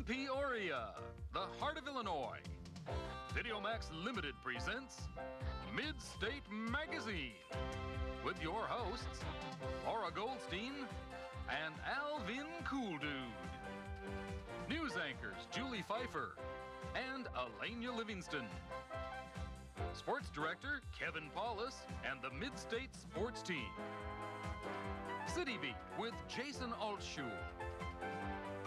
Peoria, the heart of Illinois, Videomax Limited presents Midstate Magazine with your hosts, Laura Goldstein and Alvin Cooldude. News anchors Julie Pfeiffer and Alania Livingston. Sports director Kevin Paulus and the Midstate sports team. City Beat with Jason Altschul.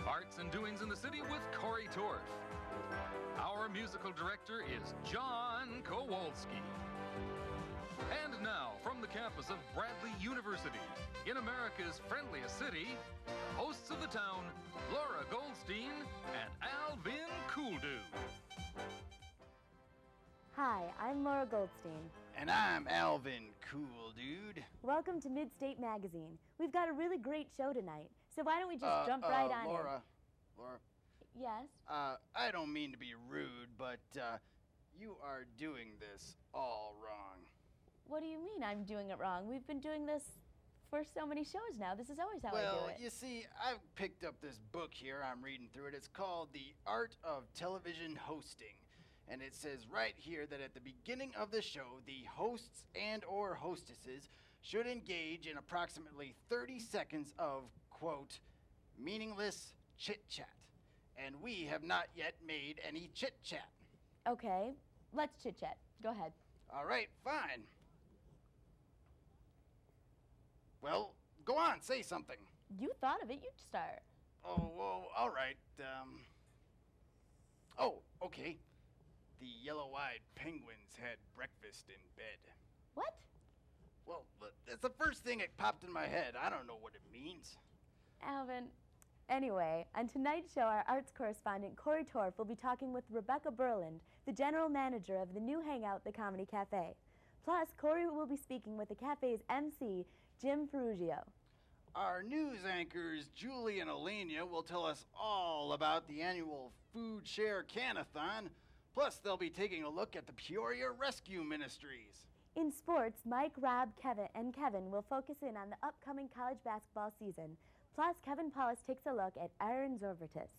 Arts and Doings in the City with Corey Torf. Our musical director is John Kowalski. And now, from the campus of Bradley University, in America's friendliest city, hosts of the town, Laura Goldstein and Alvin Cooldude. Hi, I'm Laura Goldstein. And I'm Alvin Cooldude. Welcome to Midstate Magazine. We've got a really great show tonight, so why don't we just jump right on in? Laura. Yes? I don't mean to be rude, but you are doing this all wrong. What do you mean I'm doing it wrong? We've been doing this for so many shows now. This is always how I do it. Well, you see, I've picked up this book here. I'm reading through it. It's called The Art of Television Hosting. And it says right here that at the beginning of the show, the hosts and or hostesses should engage in approximately 30 seconds of, quote, meaningless chit-chat. And we have not yet made any chit-chat. Okay, let's chit-chat. Go ahead. All right, fine. Well, go on, say something. You thought of it, you'd start. Oh, all right. Oh, okay. The yellow-eyed penguins had breakfast in bed. What? Well, that's the first thing that popped in my head. I don't know what it means. Alvin, anyway, on tonight's show, our arts correspondent Corey Torf will be talking with Rebecca Berland, the general manager of the new hangout, the Comedy Cafe. Plus, Corey will be speaking with the cafe's MC, Jim Ferrugio. Our news anchors, Julie and Alania, will tell us all about the annual Food Share Canathon. Plus, they'll be taking a look at the Peoria Rescue Ministries. In sports, Mike, Rob, Kevin will focus in on the upcoming college basketball season. Plus, Kevin Paulus takes a look at Aaron Zorvitis.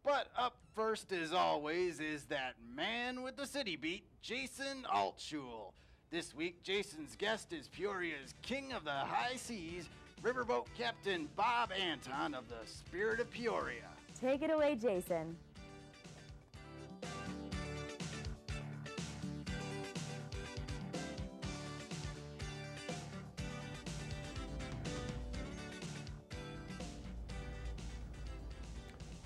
But up first, as always, is that man with the city beat, Jason Altschul. This week, Jason's guest is Peoria's king of the high seas, riverboat captain Bob Anton of the Spirit of Peoria. Take it away, Jason.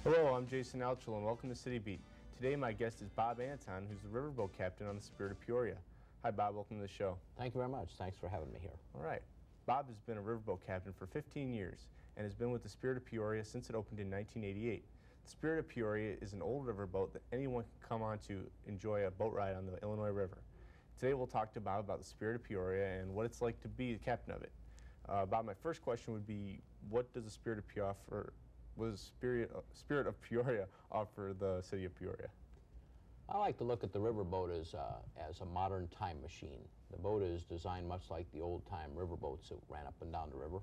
Hello, I'm Jason Altschul and welcome to City Beat. Today my guest is Bob Anton, who's the riverboat captain on the Spirit of Peoria. Hi Bob, welcome to the show. Thank you very much. Thanks for having me here. All right. Bob has been a riverboat captain for 15 years and has been with the Spirit of Peoria since it opened in 1988. The Spirit of Peoria is an old riverboat that anyone can come on to enjoy a boat ride on the Illinois River. Today we'll talk to Bob about the Spirit of Peoria and what it's like to be the captain of it. Bob, my first question would be, what does the Spirit of Peoria Spirit of Peoria offer the city of Peoria? I like to look at the riverboat as a modern time machine. The boat is designed much like the old-time riverboats that ran up and down the river.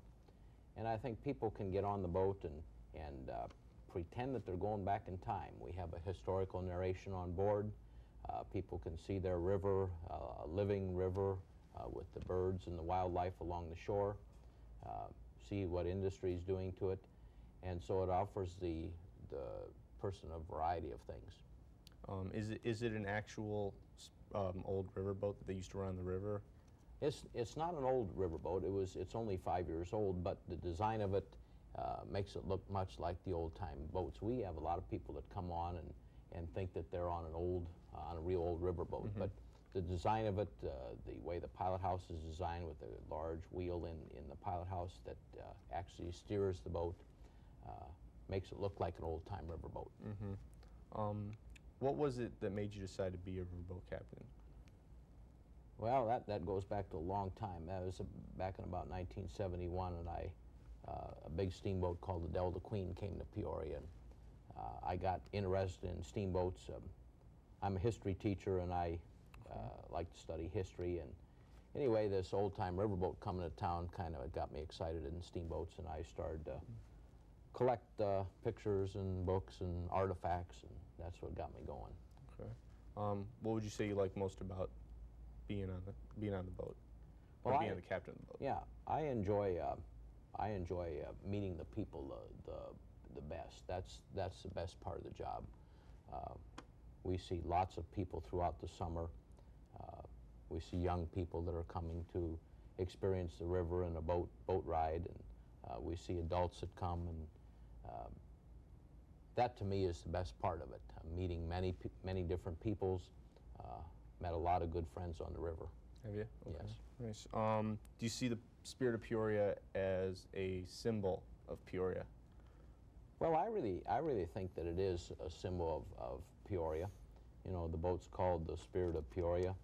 And I think people can get on the boat and pretend that they're going back in time. We have a historical narration on board. People can see their river, a living river with the birds and the wildlife along the shore, see what industry is doing to it. And so it offers the person a variety of things. Is it an actual old riverboat that they used to run on the river? It's not an old riverboat. It's only 5 years old, but the design of it makes it look much like the old-time boats. We have a lot of people that come on and think that they're on a real old riverboat. Mm-hmm. But the design of it, the way the pilot house is designed with a large wheel in the pilot house that actually steers the boat, makes it look like an old-time riverboat. Mm-hmm. What was it that made you decide to be a riverboat captain? Well, that goes back to a long time. That was back in about 1971, and a big steamboat called the Delta Queen came to Peoria. And, I got interested in steamboats. I'm a history teacher, and I like to study history. And anyway, this old-time riverboat coming to town kind of got me excited in steamboats, and I started collect pictures and books and artifacts, and that's what got me going. Okay. What would you say you like most about being on the boat, or being the captain of the boat? Yeah, I enjoy meeting the people the best. That's the best part of the job. We see lots of people throughout the summer. We see young people that are coming to experience the river and a boat ride, and we see adults that come, and that to me is the best part of it. Meeting many different peoples. Met a lot of good friends on the river. Have you? Okay. Yes. Nice. Do you see the Spirit of Peoria as a symbol of Peoria? Well, I really think that it is a symbol of Peoria. You know, the boat's called the Spirit of Peoria.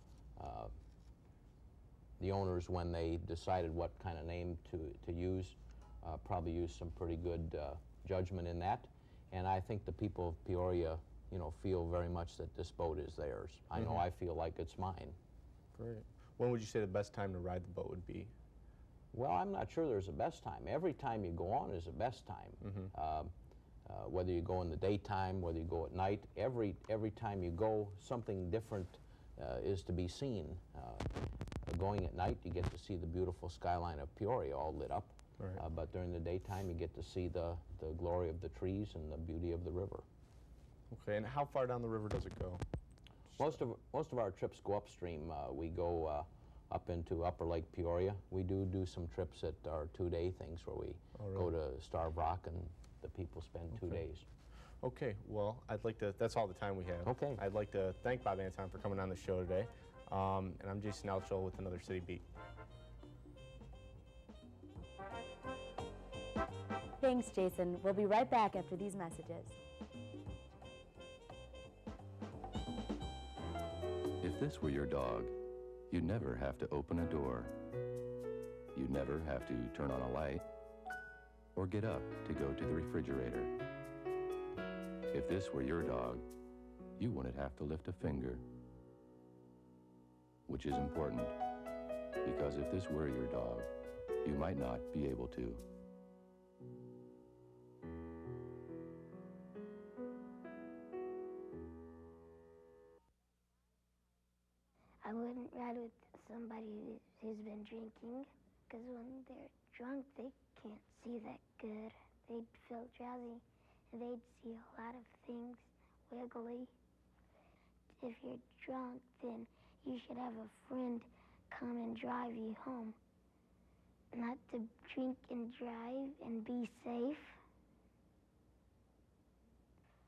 The owners, when they decided what kind of name to use, probably used some pretty good judgment in that. And I think the people of Peoria, you know, feel very much that this boat is theirs. I know I feel like it's mine. Great. When would you say the best time to ride the boat would be? Well, I'm not sure there's a best time. Every time you go on is a best time. Whether you go in the daytime, whether you go at night, every time you go, something different is to be seen. Going at night, you get to see the beautiful skyline of Peoria all lit up. Right. But during the daytime, you get to see the glory of the trees and the beauty of the river. Okay, and how far down the river does it go? Most of our trips go upstream. We go up into Upper Lake Peoria. We do some trips that are 2-day things where we go to Starved Rock and the people spend 2 days. Okay, well, that's all the time we have. Okay. I'd like to thank Bob Anton for coming on the show today. And I'm Jason Altschull with another City Beat. Thanks, Jason. We'll be right back after these messages. If this were your dog, you'd never have to open a door. You'd never have to turn on a light or get up to go to the refrigerator. If this were your dog, you wouldn't have to lift a finger. Which is important, because if this were your dog, you might not be able to. I wouldn't ride with somebody who's been drinking, because when they're drunk, they can't see that good. They'd feel drowsy, and they'd see a lot of things wiggly. If you're drunk, then you should have a friend come and drive you home. Not to drink and drive and be safe.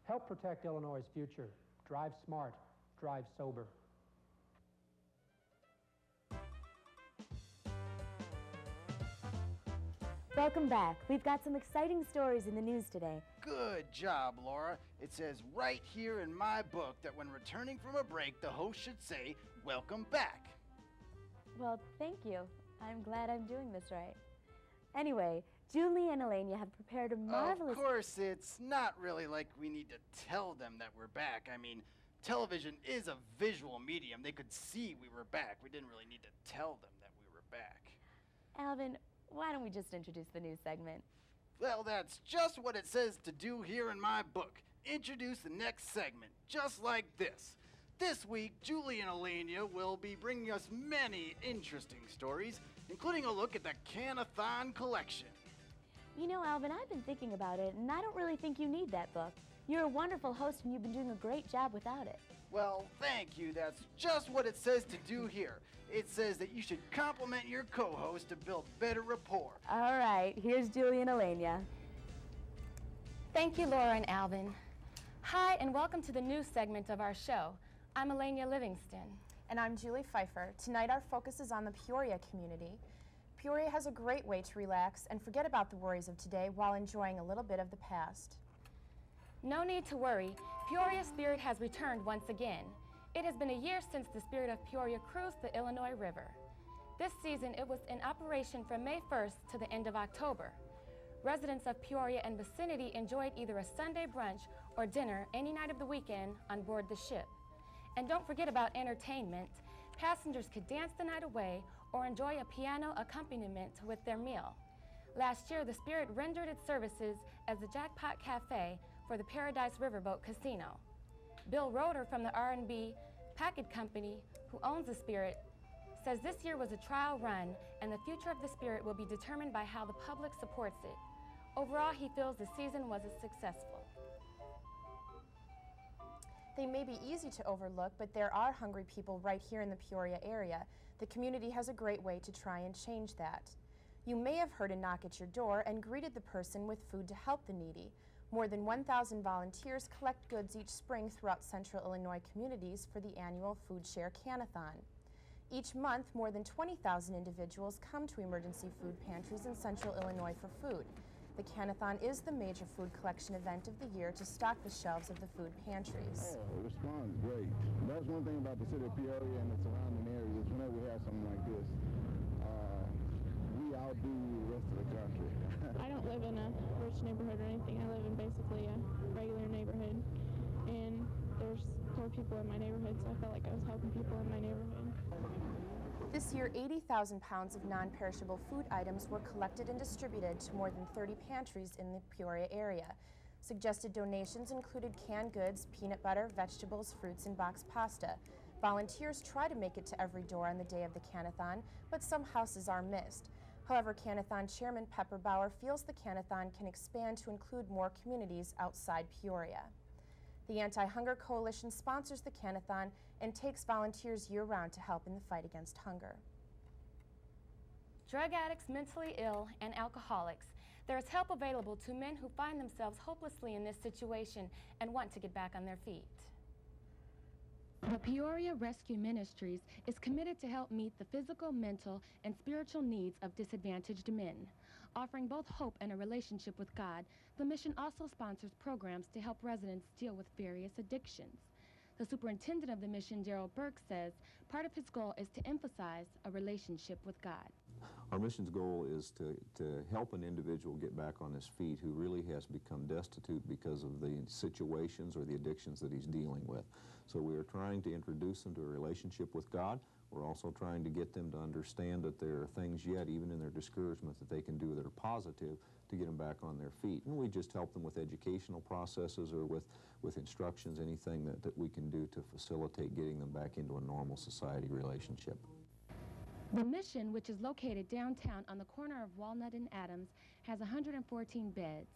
Help protect Illinois' future. Drive smart. Drive sober. Welcome back. We've got some exciting stories in the news today. Good job, Laura. It says right here in my book that when returning from a break, the host should say, "Welcome back." Well, thank you. I'm glad I'm doing this right. Anyway, Julie and Elenia have prepared a marvelous... Of course, it's not really like we need to tell them that we're back. I mean, television is a visual medium. They could see we were back. We didn't really need to tell them that we were back. Alvin, why don't we just introduce the news segment? Well, that's just what it says to do here in my book. Introduce the next segment, just like this. This week, Julie and Elenia will be bringing us many interesting stories, including a look at the Can-a-thon collection. You know, Alvin, I've been thinking about it, and I don't really think you need that book. You're a wonderful host, and you've been doing a great job without it. Well, thank you. That's just what it says to do here. It says that you should compliment your co-host to build better rapport. All right, here's Julie and Elenia. Thank you, Laura and Alvin. Hi, and welcome to the news segment of our show. I'm Elenia Livingston. And I'm Julie Pfeiffer. Tonight our focus is on the Peoria community. Peoria has a great way to relax and forget about the worries of today while enjoying a little bit of the past. No need to worry. Peoria Spirit has returned once again. It has been a year since the Spirit of Peoria cruised the Illinois River. This season, it was in operation from May 1st to the end of October. Residents of Peoria and vicinity enjoyed either a Sunday brunch or dinner any night of the weekend on board the ship. And don't forget about entertainment. Passengers could dance the night away or enjoy a piano accompaniment with their meal. Last year, the Spirit rendered its services as the Jackpot Cafe for the Paradise Riverboat Casino. Bill Roeder from the R&B Packet Company, who owns the Spirit, says this year was a trial run and the future of the Spirit will be determined by how the public supports it. Overall, he feels the season was successful. They may be easy to overlook, but there are hungry people right here in the Peoria area. The community has a great way to try and change that. You may have heard a knock at your door and greeted the person with food to help the needy. More than 1,000 volunteers collect goods each spring throughout central Illinois communities for the annual Food Share Can-a-thon. Each month, more than 20,000 individuals come to emergency food pantries in central Illinois for food. The Can-a-thon is the major food collection event of the year to stock the shelves of the food pantries. Oh, the response is great. That's one thing about the city of Peoria and the surrounding areas. Whenever we have something like this, we outdo the rest of the country. I don't live in a rich neighborhood or anything. I live in basically a regular neighborhood. And there's poor people in my neighborhood, so I felt like I was helping people in my neighborhood. This year, 80,000 pounds of non-perishable food items were collected and distributed to more than 30 pantries in the Peoria area. Suggested donations included canned goods, peanut butter, vegetables, fruits, and boxed pasta. Volunteers try to make it to every door on the day of the Can-a-thon, but some houses are missed. However, Can-a-thon Chairman Pepper Bauer feels the Can-a-thon can expand to include more communities outside Peoria. The Anti-Hunger Coalition sponsors the Can-a-thon and takes volunteers year-round to help in the fight against hunger. Drug addicts, mentally ill, and alcoholics. There is help available to men who find themselves hopelessly in this situation and want to get back on their feet. The Peoria Rescue Ministries is committed to help meet the physical, mental, and spiritual needs of disadvantaged men. Offering both hope and a relationship with God, the mission also sponsors programs to help residents deal with various addictions. The superintendent of the mission, Gerald Burke, says part of his goal is to emphasize a relationship with God. Our mission's goal is to help an individual get back on his feet who really has become destitute because of the situations or the addictions that he's dealing with. So we are trying to introduce them to a relationship with God. We're also trying to get them to understand that there are things yet, even in their discouragement, that they can do that are positive to get them back on their feet. And we just help them with educational processes or with instructions, anything that we can do to facilitate getting them back into a normal society relationship. The mission, which is located downtown on the corner of Walnut and Adams, has 114 beds.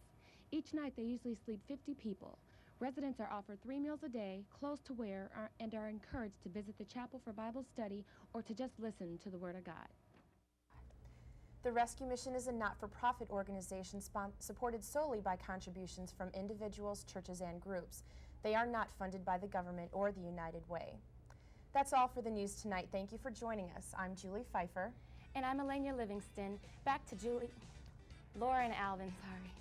Each night they usually sleep 50 people. Residents are offered 3 meals a day, clothes to wear, and are encouraged to visit the chapel for Bible study or to just listen to the Word of God. The Rescue Mission is a not-for-profit organization supported solely by contributions from individuals, churches, and groups. They are not funded by the government or the United Way. That's all for the news tonight. Thank you for joining us. I'm Julie Pfeiffer. And I'm Elena Livingston. Back to Laura and Alvin, sorry.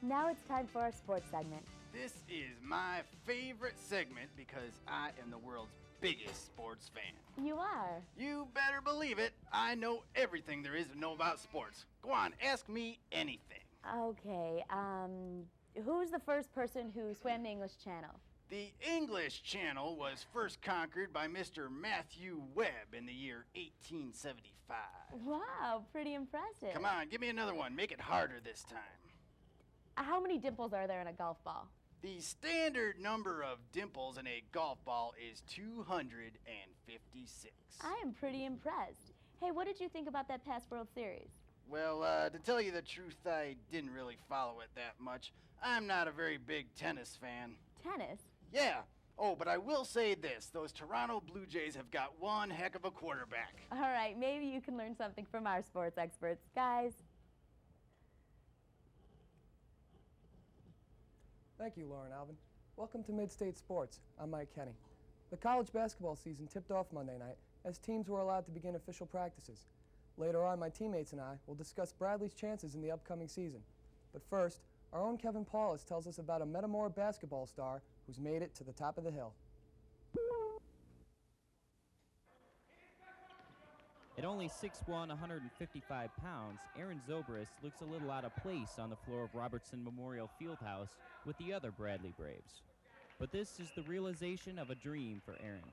Now it's time for our sports segment. This is my favorite segment because I am the world's biggest sports fan. You are? You better believe it. I know everything there is to know about sports. Go on, ask me anything. Okay, who's the first person who swam the English Channel? The English Channel was first conquered by Mr. Matthew Webb in the year 1875. Wow, pretty impressive. Come on, give me another one. Make it harder this time. How many dimples are there in a golf ball? The standard number of dimples in a golf ball is 256. I am pretty impressed. Hey, what did you think about that past World Series? Well, to tell you the truth, I didn't really follow it that much. I'm not a very big tennis fan. Tennis? Yeah. Oh, but I will say this. Those Toronto Blue Jays have got one heck of a quarterback. All right, maybe you can learn something from our sports experts. Guys. Thank you, Lauren Alvin. Welcome to Midstate Sports. I'm Mike Kenny. The college basketball season tipped off Monday night as teams were allowed to begin official practices. Later on, my teammates and I will discuss Bradley's chances in the upcoming season. But first, our own Kevin Paulus tells us about a Metamora basketball star who's made it to the top of the hill. At only 6'1", 155 pounds, Aaron Zobrist looks a little out of place on the floor of Robertson Memorial Fieldhouse with the other Bradley Braves. But this is the realization of a dream for Aaron.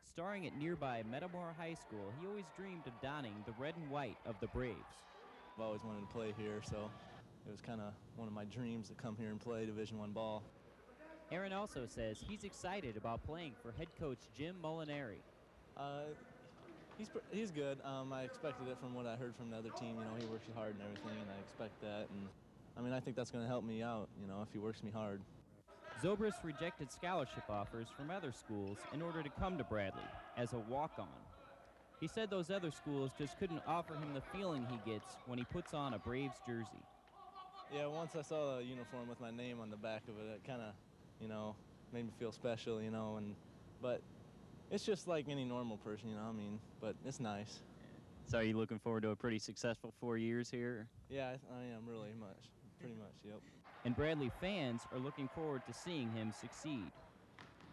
Starring at nearby Metamora High School, he always dreamed of donning the red and white of the Braves. I've always wanted to play here, so it was kind of one of my dreams to come here and play Division I ball. Aaron also says he's excited about playing for head coach Jim Molinari. He's good. I expected it from what I heard from the other team. You know, he works hard and everything, and I expect that. And I mean, I think that's going to help me out, you know, if he works me hard. Zobrist rejected scholarship offers from other schools in order to come to Bradley as a walk-on. He said those other schools just couldn't offer him the feeling he gets when he puts on a Braves jersey. Yeah, once I saw the uniform with my name on the back of it, it kind of, you know, made me feel special, you know, but it's just like any normal person, you know, I mean, but it's nice. So are you looking forward to a pretty successful 4 years here? Yeah, I am really much, pretty much, yep. And Bradley fans are looking forward to seeing him succeed.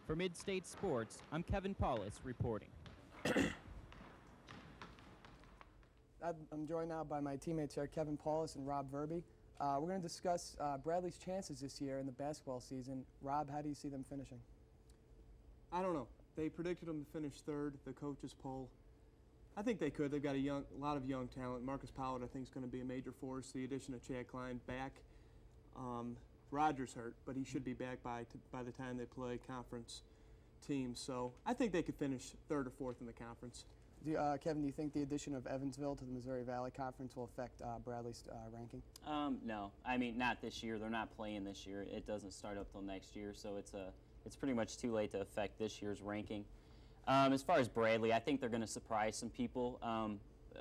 For Midstate Sports, I'm Kevin Paulus reporting. I'm joined now by my teammates here, Kevin Paulus and Rob Verby. We're going to discuss Bradley's chances this year in the basketball season. Rob, how do you see them finishing? I don't know. They predicted them to finish third, the coaches poll. I think they could. They've got a lot of young talent. Marcus Powell, I think, is going to be a major force. The addition of Chad Klein back. Rogers hurt, but he should be back by the time they play conference teams. So I think they could finish third or fourth in the conference. Kevin, do you think the addition of Evansville to the Missouri Valley Conference will affect Bradley's ranking? No, I mean, not this year. They're not playing this year. It doesn't start up till next year, so it's pretty much too late to affect this year's ranking. As far as Bradley, I think they're going to surprise some people.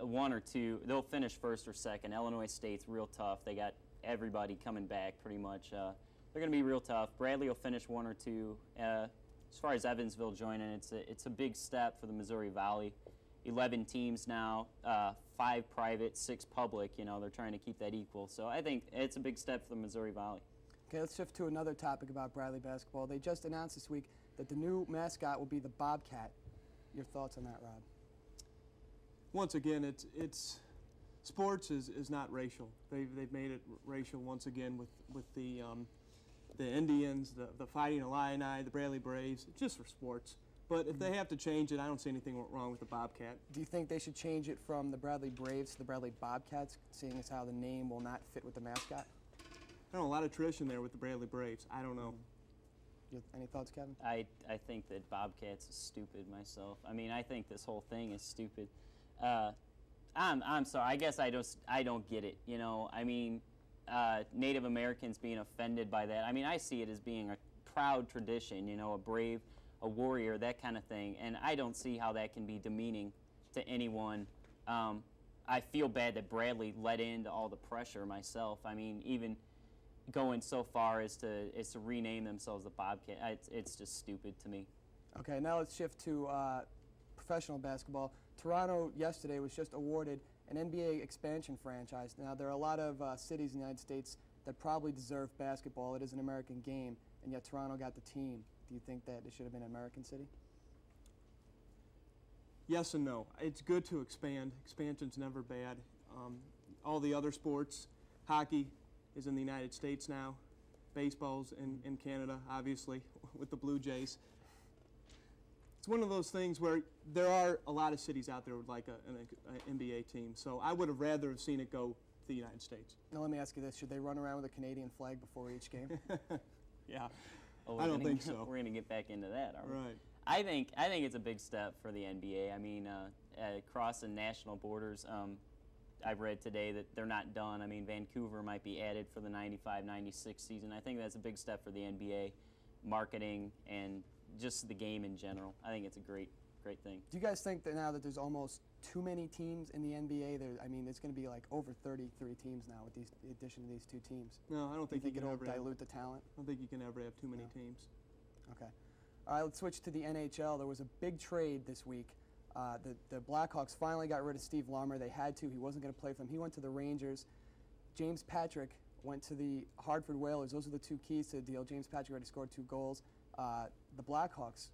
One or two, they'll finish first or second. Illinois State's real tough. They got everybody coming back pretty much. They're going to be real tough. Bradley will finish one or two. As far as Evansville joining, it's a big step for the Missouri Valley. 11 teams now, 5 private, 6 public. You know, they're trying to keep that equal. So I think it's a big step for the Missouri Valley. Okay, let's shift to another topic about Bradley basketball. They just announced this week that the new mascot will be the Bobcat. Your thoughts on that, Rob? Once again, it's sports is not racial. They've made it racial once again with the Indians, the Fighting Illini, the Bradley Braves. It's just for sports. But if they have to change it, I don't see anything wrong with the Bobcat. Do you think they should change it from the Bradley Braves to the Bradley Bobcats, seeing as how the name will not fit with the mascot? I don't know, a lot of tradition there with the Bradley Braves. I don't know. Any thoughts, Kevin? I think that Bobcats is stupid myself. I mean, I think this whole thing is stupid. I'm sorry. I guess I don't get it. You know, I mean, Native Americans being offended by that. I mean, I see it as being a proud tradition. You know, a brave, a warrior, that kind of thing. And I don't see how that can be demeaning to anyone. I feel bad that Bradley let into all the pressure myself. I mean, even going so far as to rename themselves the Bobcat, it's just stupid to me. Okay, now let's shift to professional basketball. Toronto yesterday was just awarded an NBA expansion franchise. Now, there are a lot of cities in the United States that probably deserve basketball. It is an American game, and yet Toronto got the team. Do you think that it should have been an American city? Yes and no. It's good to expand. Expansion's never bad. All the other sports, hockey is in the United States now. Baseball's in Canada, obviously, with the Blue Jays. It's one of those things where there are a lot of cities out there with like an NBA team. So I would have rather have seen it go to the United States. Now let me ask you this. Should they run around with a Canadian flag before each game? Yeah. Oh, I don't think so. We're going to get back into that, aren't we? Right. I think it's a big step for the NBA. I mean, crossing national borders, I've read today that they're not done. I mean, Vancouver might be added for the 95-96 season. I think that's a big step for the NBA, marketing and just the game in general. I think it's a great thing. Do you guys think that now that there's almost too many teams in the NBA, I mean, there's going to be like over 33 teams now with the addition of these two teams? No, I don't think you can it'll ever dilute the talent. I don't think you can ever have too many teams. Okay. All right, let's switch to the NHL. There was a big trade this week. The Blackhawks finally got rid of Steve Larmer. They had to. He wasn't going to play for them. He went to the Rangers. James Patrick went to the Hartford Whalers. Those are the two keys to the deal. James Patrick already scored 2 goals. The Blackhawks,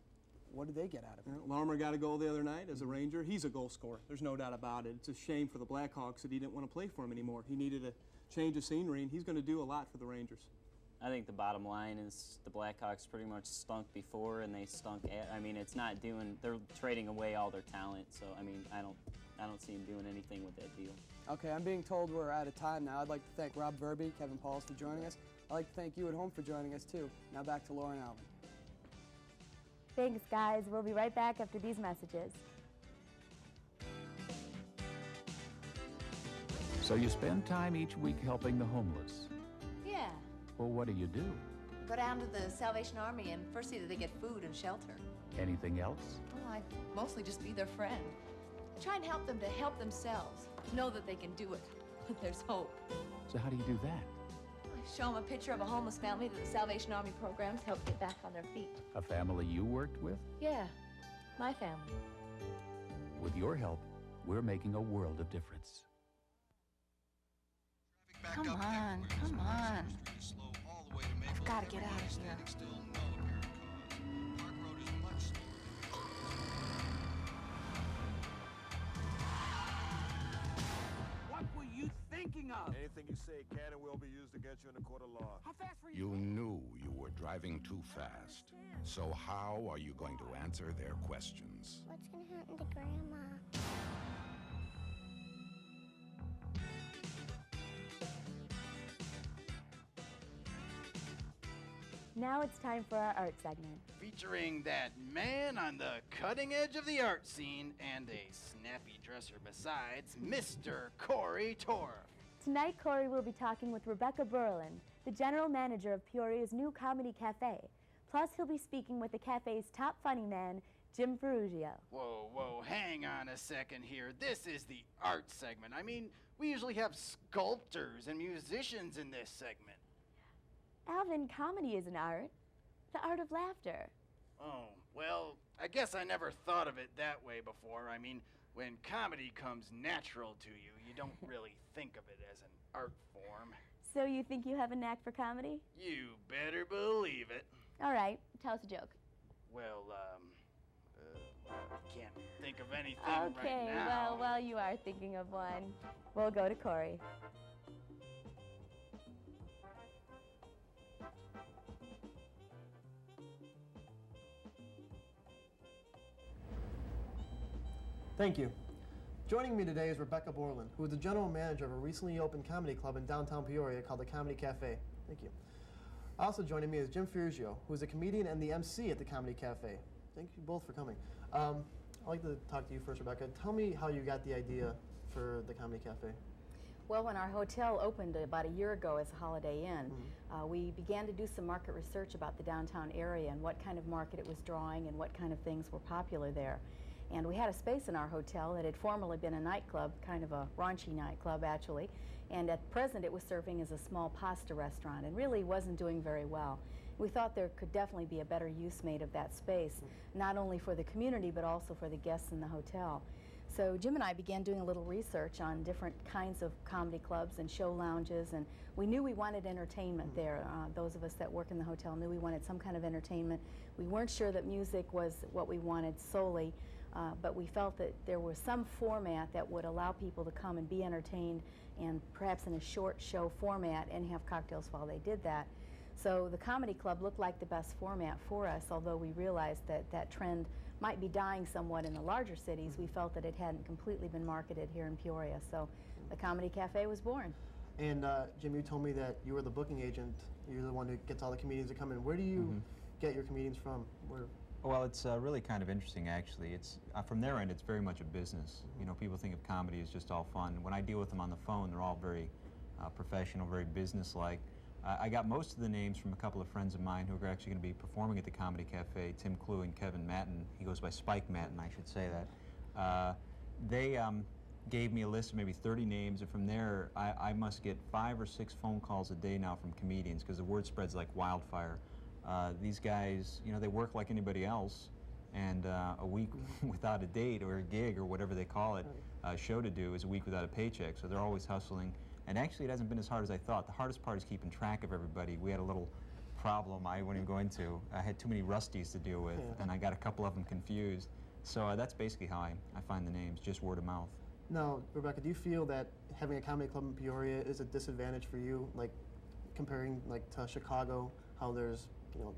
what did they get out of it? Larmer got a goal the other night as a Ranger. He's a goal scorer. There's no doubt about it. It's a shame for the Blackhawks that he didn't want to play for him anymore. He needed a change of scenery, and he's going to do a lot for the Rangers. I think the bottom line is the Blackhawks pretty much stunk before, and they stunk at. I mean, it's not doing. They're trading away all their talent. So I mean, I I don't see him doing anything with that deal. Okay, I'm being told we're out of time now. I'd like to thank Rob Verby, Kevin Pauls for joining us. I'd like to thank you at home for joining us, too. Now back to Laura and Alvin. Thanks, guys. We'll be right back after these messages. So you spend time each week helping the homeless. Yeah. Well, what do you do? Go down to the Salvation Army and first see that they get food and shelter. Anything else? Well, I mostly just be their friend. Try and help them to help themselves. Know that they can do it. But there's hope. So how do you do that? I show them a picture of a homeless family that the Salvation Army programs help get back on their feet. A family you worked with? Yeah, my family. With your help, we're making a world of difference. Come on, come on. I've got to get out of here. What were you thinking of? Anything you say can and will be used against you in a court of law. How fast were you? You knew you were driving too fast. So how are you going to answer their questions? What's going to happen to Grandma? Now it's time for our art segment. Featuring that man on the cutting edge of the art scene and a snappy dresser besides, Mr. Corey Torf. Tonight, Corey will be talking with Rebecca Berland, the general manager of Peoria's new comedy cafe. Plus, he'll be speaking with the cafe's top funny man, Jim Ferrugio. Whoa, hang on a second here. This is the art segment. I mean, we usually have sculptors and musicians in this segment. Alvin, comedy is an art. The art of laughter. Oh, well, I guess I never thought of it that way before. I mean, when comedy comes natural to you, you don't really think of it as an art form. So you think you have a knack for comedy? You better believe it. All right, tell us a joke. Well, I can't think of anything right now. Okay, well, you are thinking of one. We'll go to Corey. Thank you. Joining me today is Rebecca Borland, who is the general manager of a recently opened comedy club in downtown Peoria called the Comedy Cafe. Thank you. Also joining me is Jim Ferrugio, who is a comedian and the MC at the Comedy Cafe. Thank you both for coming. I'd like to talk to you first, Rebecca. Tell me how you got the idea for the Comedy Cafe. Well, when our hotel opened about a year ago as a Holiday Inn, we began to do some market research about the downtown area and what kind of market it was drawing and what kind of things were popular there. And we had a space in our hotel that had formerly been a nightclub, kind of a raunchy nightclub actually, and at present it was serving as a small pasta restaurant and really wasn't doing very well. We thought there could definitely be a better use made of that space, not only for the community but also for the guests in the hotel. So Jim and I began doing a little research on different kinds of comedy clubs and show lounges, and we knew we wanted entertainment there. Those of us that work in the hotel knew we wanted some kind of entertainment. We weren't sure that music was what we wanted solely, but we felt that there was some format that would allow people to come and be entertained, and perhaps in a short show format, and have cocktails while they did that. So the comedy club looked like the best format for us, although we realized that that trend might be dying somewhat in the larger cities. We felt that it hadn't completely been marketed here in Peoria, so the Comedy Cafe was born. And Jim, you told me that you were the booking agent. You're the one who gets all the comedians to come in. Where do you get your comedians from? Where? Well, it's really kind of interesting, actually. It's from their end, it's very much a business. You know, people think of comedy as just all fun. When I deal with them on the phone, they're all very professional, very business-like. I got most of the names from a couple of friends of mine who are actually going to be performing at the Comedy Cafe, Tim Clue and Kevin Matten. He goes by Spike Matten, I should say that. They gave me a list of maybe 30 names, and from there, I must get 5 or 6 phone calls a day now from comedians, because the word spreads like wildfire. These guys, you know, they work like anybody else, and a week without a date or a gig or whatever they call it, show to do is a week without a paycheck, so they're always hustling. And actually, it hasn't been as hard as I thought. The hardest part is keeping track of everybody. We had a little problem I wouldn't even go into. I had too many Rusties to deal with, and I got a couple of them confused. So that's basically how I find the names, just word of mouth. Now, Rebecca, do you feel that having a comedy club in Peoria is a disadvantage for you, like comparing like to Chicago, how there's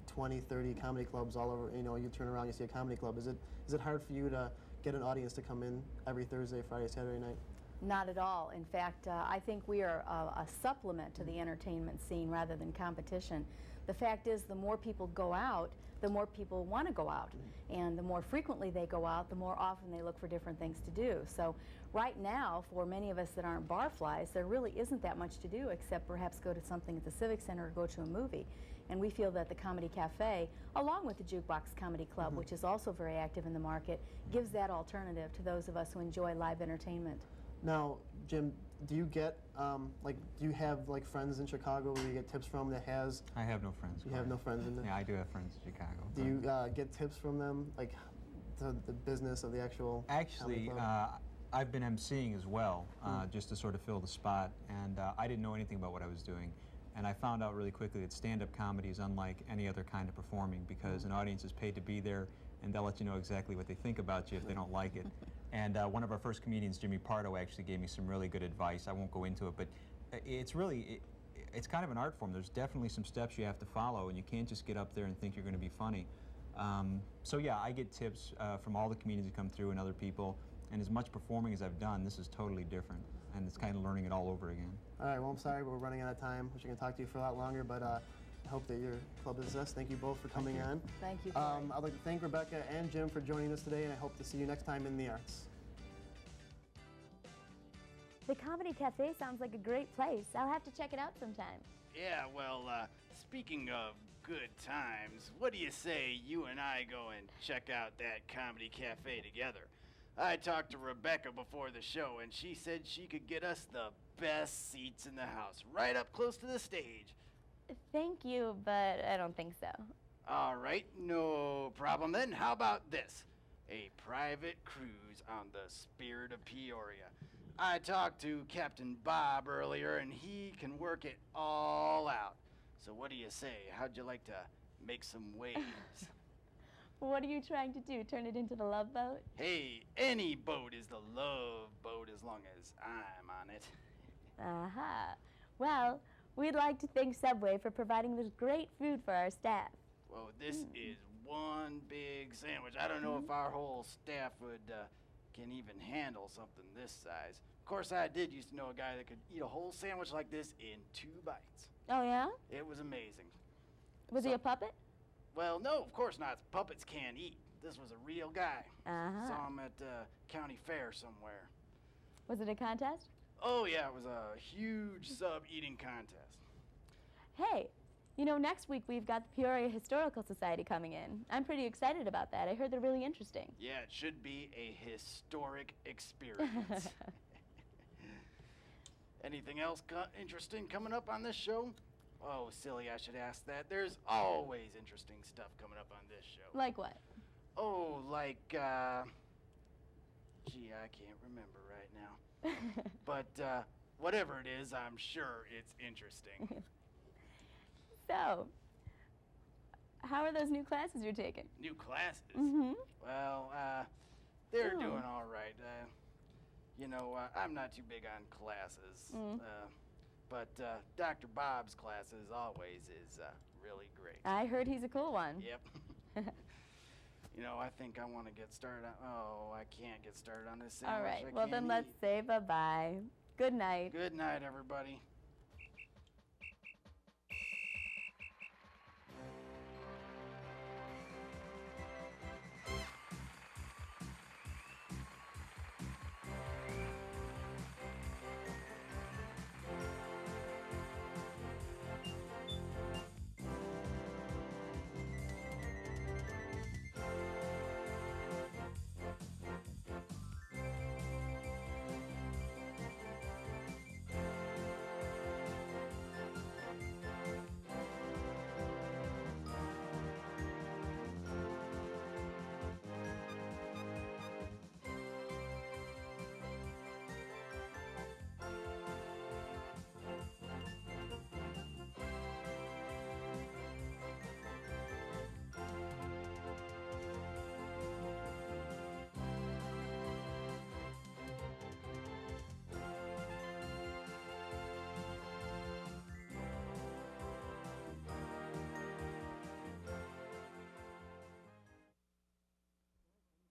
20, 30 comedy clubs all over, you turn around, you see a comedy club. Is it hard for you to get an audience to come in every Thursday, Friday, Saturday night? Not at all. In fact, I think we are a supplement to the entertainment scene rather than competition. The fact is, the more people go out, the more people want to go out. And the more frequently they go out, the more often they look for different things to do. So right now, for many of us that aren't barflies, there really isn't that much to do except perhaps go to something at the Civic Center or go to a movie. And we feel that the Comedy Cafe, along with the Jukebox Comedy Club, which is also very active in the market, gives that alternative to those of us who enjoy live entertainment. Now, Jim, do you get, do you have like friends in Chicago where you get tips from that has? I have no friends. You have no friends in there? Yeah, I do have friends in Chicago. Do you get tips from them, like to the business of the actual? Actually, I've been emceeing as well, just to sort of fill the spot, and I didn't know anything about what I was doing. And I found out really quickly that stand-up comedy is unlike any other kind of performing because an audience is paid to be there, and they'll let you know exactly what they think about you if they don't like it. And one of our first comedians, Jimmy Pardo, actually gave me some really good advice. I won't go into it, but it's really, it's kind of an art form. There's definitely some steps you have to follow, and you can't just get up there and think you're going to be funny. So yeah, I get tips from all the comedians who come through and other people, and as much performing as I've done, this is totally different, and it's kind of learning it all over again. All right, well, I'm sorry, but we're running out of time. Wish I could talk to you for a lot longer, but I hope that your club is success. Thank you both for coming on. Thank you. I'd like to thank Rebecca and Jim for joining us today, and I hope to see you next time in the arts. The Comedy Cafe sounds like a great place. I'll have to check it out sometime. Yeah, well, speaking of good times, what do you say you and I go and check out that Comedy Cafe together? I talked to Rebecca before the show, and she said she could get us the best seats in the house, right up close to the stage. Thank you, but I don't think so. All right, no problem then. How about this? A private cruise on the Spirit of Peoria. I talked to Captain Bob earlier, and he can work it all out. So what do you say? How'd you like to make some waves? What are you trying to do, turn it into the Love Boat? Hey, any boat is the love boat as long as I'm on it. Aha. Well, we'd like to thank Subway for providing this great food for our staff. Well, this is one big sandwich. I don't know if our whole staff can even handle something this size. Of course, I did used to know a guy that could eat a whole sandwich like this in 2 bites. Oh, yeah? It was amazing. Was he a puppet? Well, no, of course not. Puppets can't eat. This was a real guy. Saw him at county fair somewhere. Was it a contest? Oh, yeah, it was a huge sub-eating contest. Hey, you know, next week we've got the Peoria Historical Society coming in. I'm pretty excited about that. I heard they're really interesting. Yeah, it should be a historic experience. Anything else interesting coming up on this show? Oh, silly, I should ask that. There's always interesting stuff coming up on this show. Like what? Oh, like, gee, I can't remember right now. But whatever it is, I'm sure it's interesting. So, how are those new classes you're taking? New classes? Mm-hmm. Well, they're doing all right. You know, I'm not too big on classes. But Dr. Bob's classes always is really great. I heard he's a cool one. Yep. You know, I think I want to get started on... Oh, I can't get started on this sandwich. All right. Well, then let's say bye-bye. Good night. Good night, everybody.